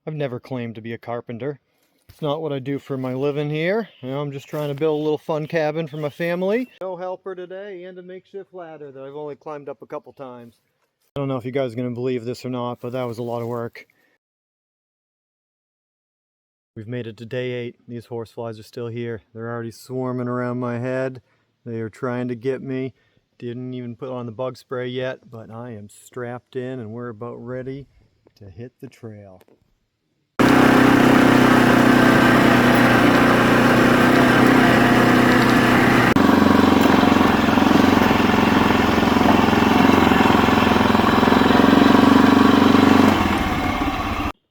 I've never claimed to be a carpenter. It's not what I do for my living here. I'm just trying to build a little fun cabin for my family. No helper today and a makeshift ladder that I've only climbed up a couple times. I don't know if you guys are going to believe this or not, but that was a lot of work. We've made it to day 8. These horseflies are still here. They're already swarming around my head. They are trying to get me. Didn't even put on the bug spray yet, but I am strapped in and we're about ready to hit the trail.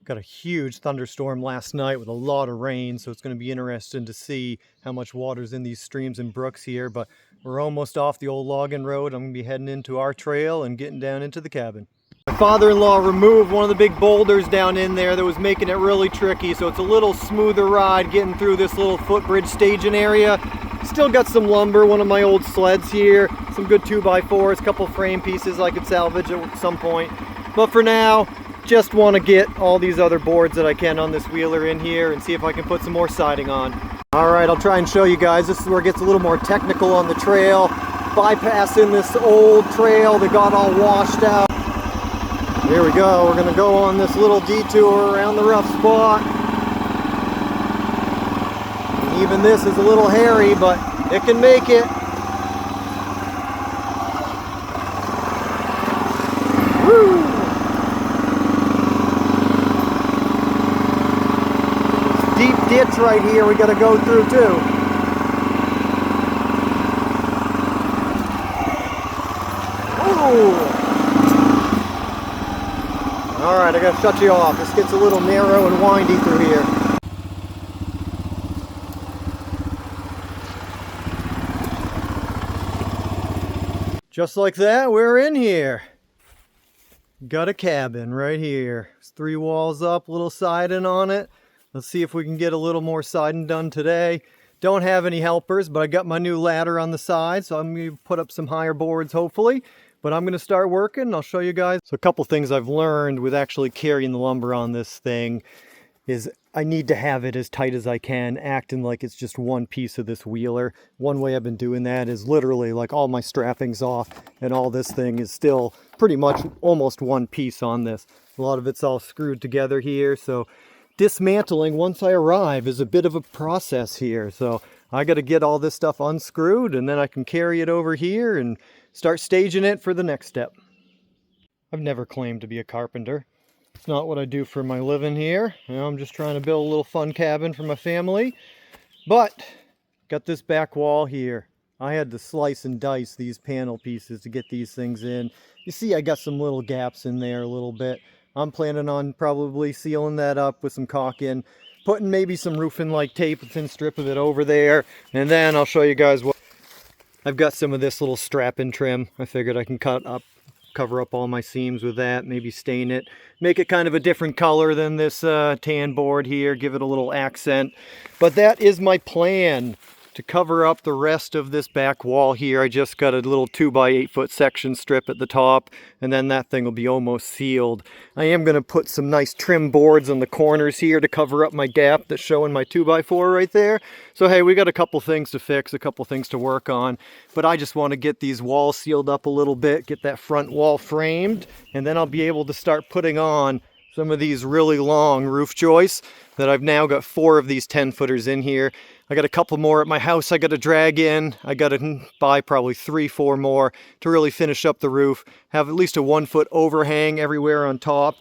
Got a huge thunderstorm last night with a lot of rain, so it's going to be interesting to see how much water's in these streams and brooks here, but we're almost off the old logging road. I'm going to be heading into our trail and getting down into the cabin. My father-in-law removed one of the big boulders down in there that was making it really tricky, so it's a little smoother ride getting through this little footbridge staging area. Still got some lumber, one of my old sleds here, some good 2x4s, a couple frame pieces I could salvage at some point. But for now, just want to get all these other boards that I can on this wheeler in here and see if I can put some more siding on. Alright, I'll try and show you guys. This is where it gets a little more technical on the trail. Bypassing this old trail that got all washed out. Here we go. We're going to go on this little detour around the rough spot. And even this is a little hairy, but it can make it. Woo! Deep ditch right here we got to go through too. Ooh. Alright, I gotta shut you off. This gets a little narrow and windy through here. Just like that, we're in here. Got a cabin right here. There's 3 walls up, little siding on it. Let's see if we can get a little more siding done today. Don't have any helpers, but I got my new ladder on the side, so I'm going to put up some higher boards hopefully. But I'm going to start working and I'll show you guys. So a couple things I've learned with actually carrying the lumber on this thing is I need to have it as tight as I can, acting like it's just one piece of this wheeler. One way I've been doing that is literally like all my strapping's off and all this thing is still pretty much almost one piece on this. A lot of it's all screwed together here, so dismantling once I arrive is a bit of a process here. So I got to get all this stuff unscrewed and then I can carry it over here and start staging it for the next step. I've never claimed to be a carpenter. It's not what I do for my living here. I'm just trying to build a little fun cabin for my family. But got this back wall here. I had to slice and dice these panel pieces to get these things in. You see I got some little gaps in there a little bit. I'm planning on probably sealing that up with some caulking, putting maybe some roofing like tape, a thin strip of it over there, and then I'll show you guys what. I've got some of this little strap-in trim. I figured I can cover up all my seams with that, maybe stain it, make it kind of a different color than this tan board here, give it a little accent. But that is my plan, to cover up the rest of this back wall here. I just got a little 2x8 foot section strip at the top, and then that thing will be almost sealed. I am going to put some nice trim boards on the corners here to cover up my gap that's showing my 2x4 right there. So hey, we got a couple things to fix, a couple things to work on, but I just want to get these walls sealed up a little bit, get that front wall framed, and then I'll be able to start putting on some of these really long roof joists that I've now got 4 of these 10-footers in here. I got a couple more at my house I got to drag in. I got to buy probably 3-4 more to really finish up the roof. Have at least a 1-foot overhang everywhere on top.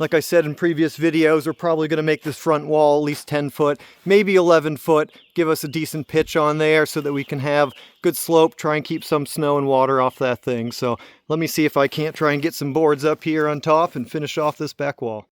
Like I said in previous videos, we're probably going to make this front wall at least 10 foot, maybe 11 foot, give us a decent pitch on there so that we can have good slope, try and keep some snow and water off that thing. So let me see if I can't try and get some boards up here on top and finish off this back wall.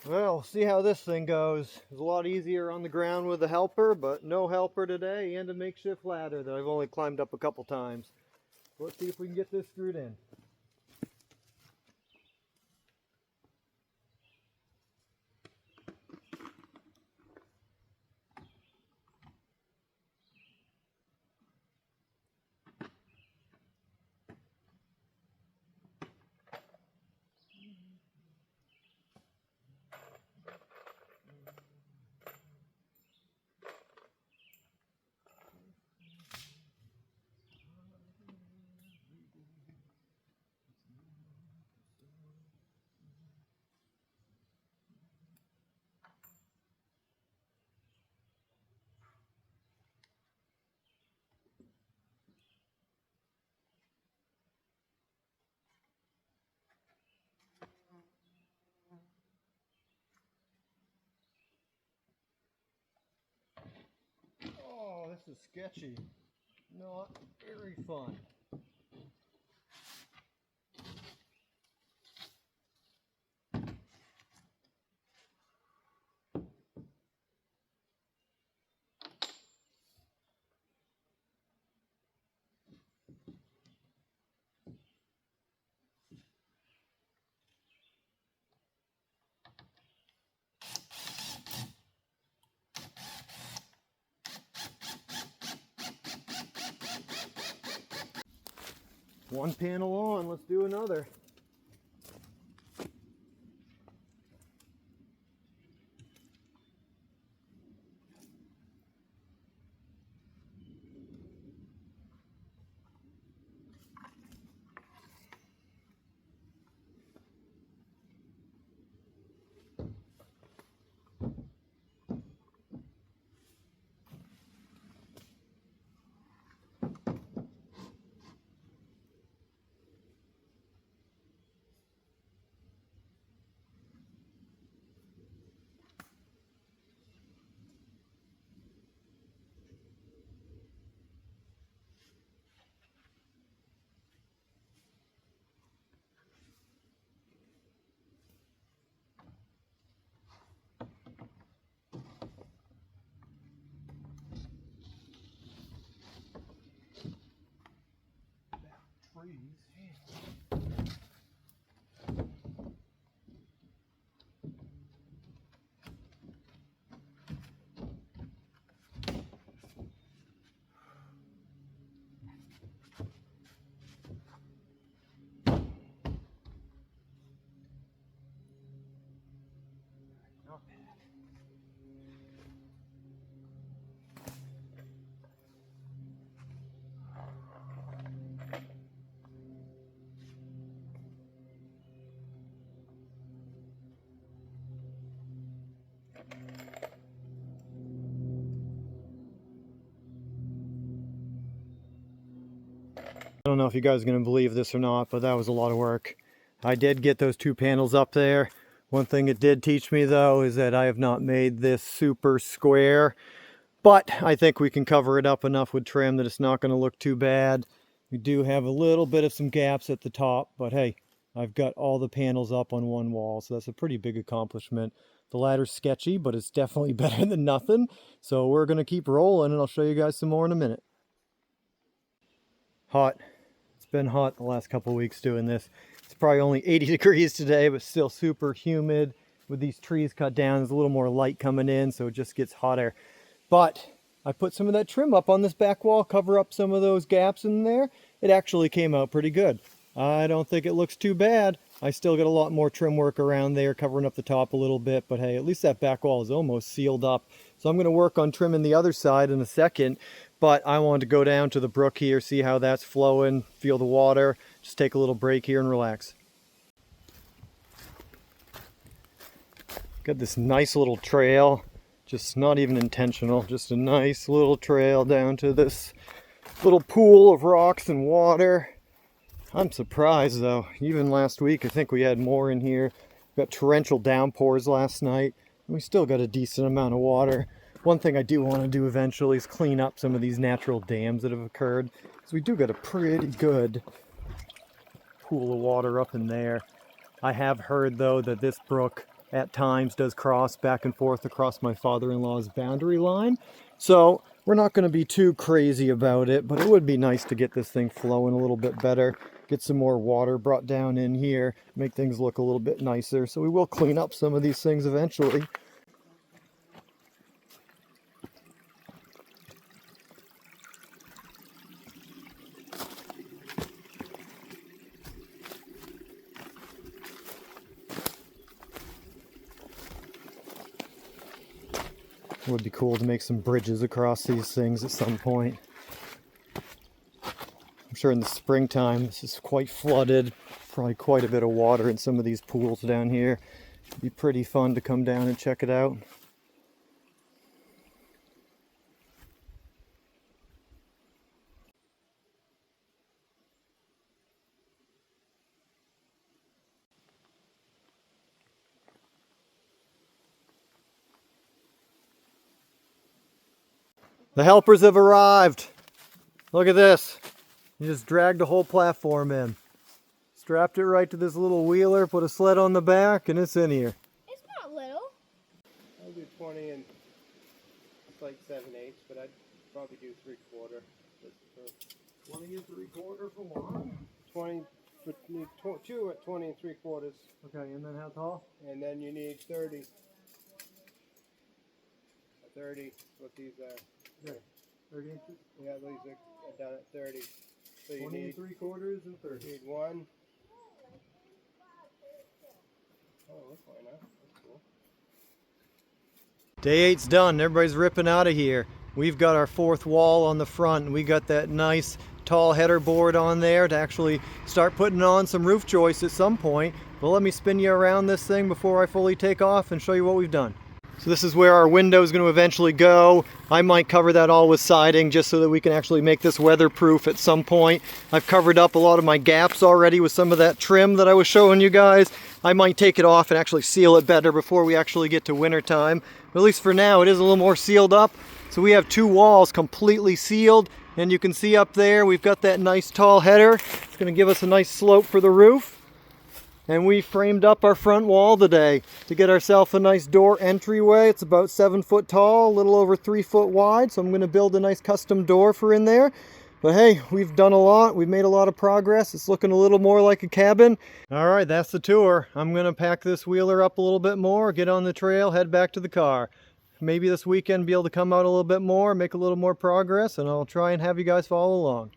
Well, see how this thing goes. It's a lot easier on the ground with a helper, but no helper today, and a makeshift ladder that I've only climbed up a couple times. Let's see if we can get this screwed in. Oh, this is sketchy. Not very fun. One panel on, let's do another. Not bad. I don't know if you guys are going to believe this or not, but that was a lot of work. I did get those two panels up there. One thing it did teach me though is that I have not made this super square, but I think we can cover it up enough with trim that it's not going to look too bad. We do have a little bit of some gaps at the top, but hey, I've got all the panels up on one wall, so that's a pretty big accomplishment. The ladder's sketchy, but it's definitely better than nothing. So we're going to keep rolling, and I'll show you guys some more in a minute. Hot. It's been hot the last couple of weeks doing this. It's probably only 80 degrees today, but still super humid. With these trees cut down, there's a little more light coming in, so it just gets hotter. But I put some of that trim up on this back wall, cover up some of those gaps in there. It actually came out pretty good. I don't think it looks too bad. I still got a lot more trim work around there, covering up the top a little bit, but hey, at least that back wall is almost sealed up. So I'm going to work on trimming the other side in a second, but I wanted to go down to the brook here, see how that's flowing, feel the water, just take a little break here and relax. Got this nice little trail, just not even intentional, just a nice little trail down to this little pool of rocks and water. I'm surprised though, even last week I think we had more in here. We got torrential downpours last night, and we still got a decent amount of water. One thing I do want to do eventually is clean up some of these natural dams that have occurred, because we do got a pretty good pool of water up in there. I have heard though that this brook at times does cross back and forth across my father-in-law's boundary line. So we're not going to be too crazy about it, but it would be nice to get this thing flowing a little bit better, get some more water brought down in here, make things look a little bit nicer. So we will clean up some of these things eventually. It would be cool to make some bridges across these things at some point. I'm sure in the springtime this is quite flooded. Probably quite a bit of water in some of these pools down here. It'd be pretty fun to come down and check it out. The helpers have arrived. Look at this. You just dragged the whole platform in. Strapped it right to this little wheeler, put a sled on the back, and it's in here. It's not little. I'll do 20 and it's like 7/8, but I'd probably do 3/4. 20 and 3/4 for one. 20, but you need two at 20 and 3/4. Okay, and then how tall? And then you need 30. 30, what these are. Okay, 30 inches. Yeah, these are down at 30. So you 20 need and 3/4 and 30. need one. Oh, that's fine, huh? That's cool. Day 8's done. Everybody's ripping out of here. We've got our 4th wall on the front, and we got that nice tall header board on there to actually start putting on some roof joists at some point. But let me spin you around this thing before I fully take off and show you what we've done. So this is where our window is going to eventually go. I might cover that all with siding just so that we can actually make this weatherproof at some point. I've covered up a lot of my gaps already with some of that trim that I was showing you guys. I might take it off and actually seal it better before we actually get to winter time. But at least for now it is a little more sealed up. So we have 2 walls completely sealed, and you can see up there we've got that nice tall header. It's going to give us a nice slope for the roof. And we framed up our front wall today to get ourselves a nice door entryway. It's about 7 foot tall, a little over 3 foot wide. So I'm going to build a nice custom door for in there. But hey, we've done a lot. We've made a lot of progress. It's looking a little more like a cabin. All right, that's the tour. I'm going to pack this wheeler up a little bit more, get on the trail, head back to the car. Maybe this weekend be able to come out a little bit more, make a little more progress, and I'll try and have you guys follow along.